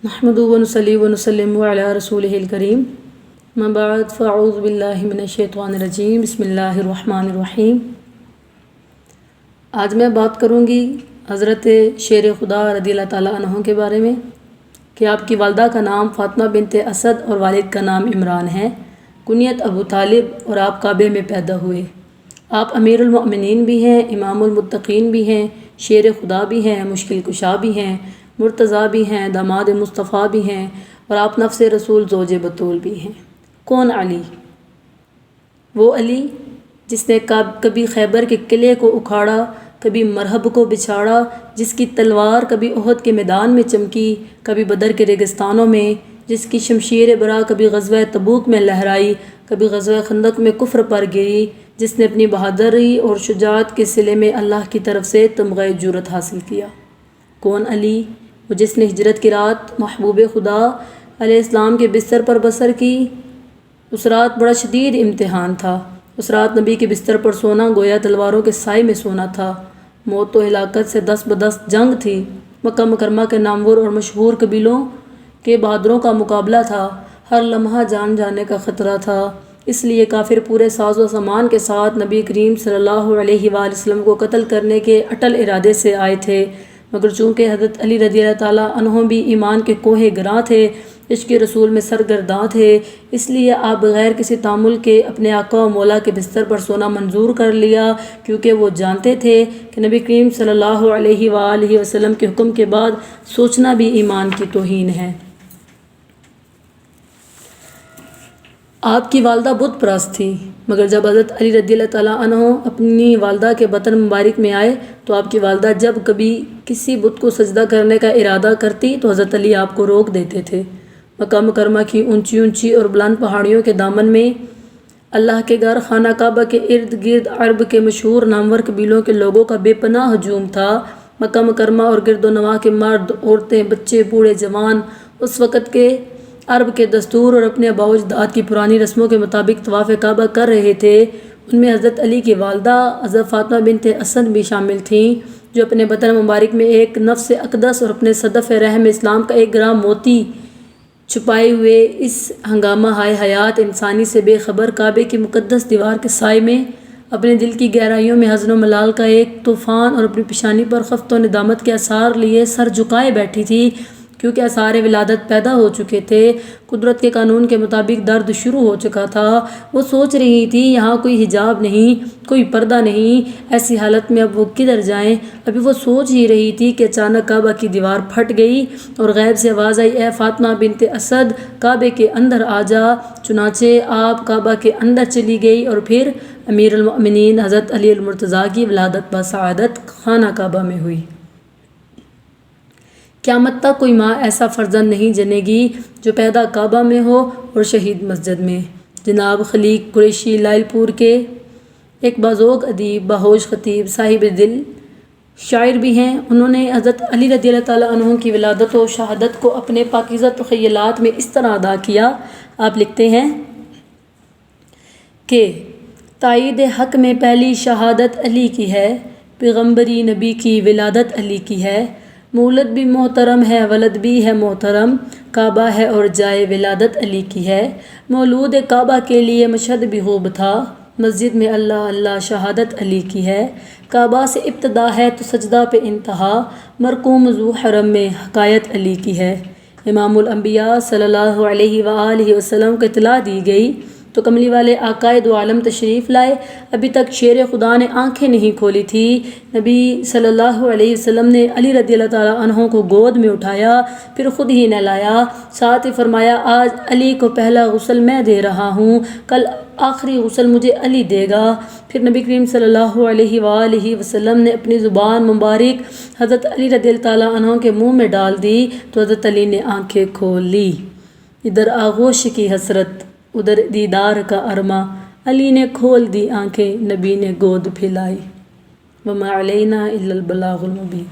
نحمدہ و نصلی و نسلم علی رسولہ الکریم اما بعد فاعوذ باللہ من الشیطان الرجیم بسم اللہ الرحمن الرحیم۔ آج میں بات کروں گی حضرت شیر خدا رضی اللہ تعالیٰ عنہ کے بارے میں کہ آپ کی والدہ کا نام فاطمہ بنت اسد اور والد کا نام عمران ہے، کنیت ابو طالب، اور آپ کعبے میں پیدا ہوئے۔ آپ امیر المؤمنین بھی ہیں، امام المتقین بھی ہیں، شیر خدا بھی ہیں، مشکل کشا بھی ہیں، مرتضیٰ بھی ہیں، داماد مصطفیٰ بھی ہیں، اور آپ نفس رسول زوج بطول بھی ہیں۔ کون علی؟ وہ علی جس نے کبھی خیبر کے قلعے کو اکھاڑا، کبھی مرحب کو بچھاڑا، جس کی تلوار کبھی احد کے میدان میں چمکی، کبھی بدر کے ریگستانوں میں، جس کی شمشیر برا کبھی غزوہ تبوک میں لہرائی، کبھی غزوہ خندق میں کفر پر گری، جس نے اپنی بہادری اور شجاعت کے صلے میں اللہ کی طرف سے تمغہ جرأت حاصل کیا۔ کون علی؟ وہ جس نے ہجرت کی رات محبوب خدا علیہ السلام کے بستر پر بسر کی۔ اس رات بڑا شدید امتحان تھا۔ اس رات نبی کے بستر پر سونا گویا تلواروں کے سائے میں سونا تھا۔ موت و ہلاکت سے دست بدست جنگ تھی۔ مکہ مکرمہ کے نامور اور مشہور قبیلوں کے بہادروں کا مقابلہ تھا۔ ہر لمحہ جان جانے کا خطرہ تھا۔ اس لیے کافر پورے ساز و سامان کے ساتھ نبی کریم صلی اللہ علیہ وآلہ وسلم کو قتل کرنے کے اٹل ارادے سے آئے تھے، مگر چونکہ حضرت علی رضی اللہ تعالیٰ عنہ بھی ایمان کے کوہ گراں تھے، عشق رسول میں سرگرداں تھے، اس لیے آپ بغیر کسی تعامل کے اپنے آقا و مولا کے بستر پر سونا منظور کر لیا، کیونکہ وہ جانتے تھے کہ نبی کریم صلی اللہ علیہ وآلہ وسلم کے حکم کے بعد سوچنا بھی ایمان کی توہین ہے۔ آپ کی والدہ بت پرست تھی، مگر جب حضرت علی رضی اللہ تعالیٰ عنہ اپنی والدہ کے بطن مبارک میں آئے تو آپ کی والدہ جب کبھی کسی بت کو سجدہ کرنے کا ارادہ کرتی تو حضرت علی آپ کو روک دیتے تھے۔ مکہ مکرمہ کی اونچی اونچی اور بلند پہاڑیوں کے دامن میں اللہ کے گھر خانہ کعبہ کے ارد گرد عرب کے مشہور نامور قبیلوں کے لوگوں کا بے پناہ ہجوم تھا۔ مکہ مکرمہ اور گرد و نواح کے مرد، عورتیں، بچے، بوڑھے جوان اس وقت کے عرب کے دستور اور اپنے آباء و اجداد کی پرانی رسموں کے مطابق طواف کعبہ کر رہے تھے۔ ان میں حضرت علی کی والدہ حضرت فاطمہ بنت اسد بھی شامل تھیں، جو اپنے بطن مبارک میں ایک نفس اقدس اور اپنے صدف رحم اسلام کا 1 گرام موتی چھپائے ہوئے اس ہنگامہ ہائے حیات انسانی سے بے خبر کعبے کی مقدس دیوار کے سائے میں اپنے دل کی گہرائیوں میں حزن و ملال کا ایک طوفان اور اپنی پیشانی پر خفت و ندامت کے آثار لیے سر جھکائے بیٹھی تھی، کیونکہ آثار ولادت پیدا ہو چکے تھے۔ قدرت کے قانون کے مطابق درد شروع ہو چکا تھا۔ وہ سوچ رہی تھی یہاں کوئی حجاب نہیں، کوئی پردہ نہیں، ایسی حالت میں اب وہ کدھر جائیں؟ ابھی وہ سوچ ہی رہی تھی کہ اچانک کعبہ کی دیوار پھٹ گئی اور غیب سے آواز آئی، اے فاطمہ بنت اسد، کعبے کے اندر آ جا۔ چنانچہ آپ کعبہ کے اندر چلی گئی اور پھر امیر المؤمنین حضرت علی المرتضیٰ کی ولادت بسعادت خانہ کعبہ میں ہوئی۔ قیامت تک کوئی ماں ایسا فرزند نہیں جنے گی جو پیدا کعبہ میں ہو اور شہید مسجد میں۔ جناب خلیق قریشی لائل پور کے ایک بازوق ادیب، باہوش خطیب، صاحب دل شاعر بھی ہیں۔ انہوں نے حضرت علی رضی اللہ تعالیٰ عنہ کی ولادت و شہادت کو اپنے پاکیزہ تخیلات میں اس طرح ادا کیا۔ آپ لکھتے ہیں کہ تائید حق میں پہلی شہادت علی کی ہے، پیغمبری نبی کی ولادت علی کی ہے، مولد بھی محترم ہے ولد بھی ہے محترم، کعبہ ہے اور جائے ولادت علی کی ہے، مولود کعبہ کے لیے مشہد بھی خوب تھا، مسجد میں اللہ اللہ شہادت علی کی ہے، کعبہ سے ابتدا ہے تو سجدہ پہ انتہا، مرقوم ذو حرم میں حکایت علی کی ہے۔ امام الانبیاء صلی اللہ علیہ وآلہ وسلم کو اطلاع دی گئی تو کملی والے آقائے دو عالم تشریف لائے۔ ابھی تک شیر خدا نے آنکھیں نہیں کھولی تھی۔ نبی صلی اللہ علیہ وسلم نے علی رضی اللہ تعالیٰ عنہ کو گود میں اٹھایا، پھر خود ہی نہلایا، ساتھ ہی فرمایا، آج علی کو پہلا غسل میں دے رہا ہوں، کل آخری غسل مجھے علی دے گا۔ پھر نبی کریم صلی اللہ علیہ وآلہ وسلم نے اپنی زبان مبارک حضرت علی رضی اللہ تعالیٰ عنہ کے منہ میں ڈال دی تو حضرت علی نے آنکھیں کھول لی۔ ادھر آغوش کی حسرت، ادھر دیدار کا ارماں، علی نے کھول دی آنکھیں، نبی نے گود پھیلائی۔ وما علینا الا البلاغ المبین۔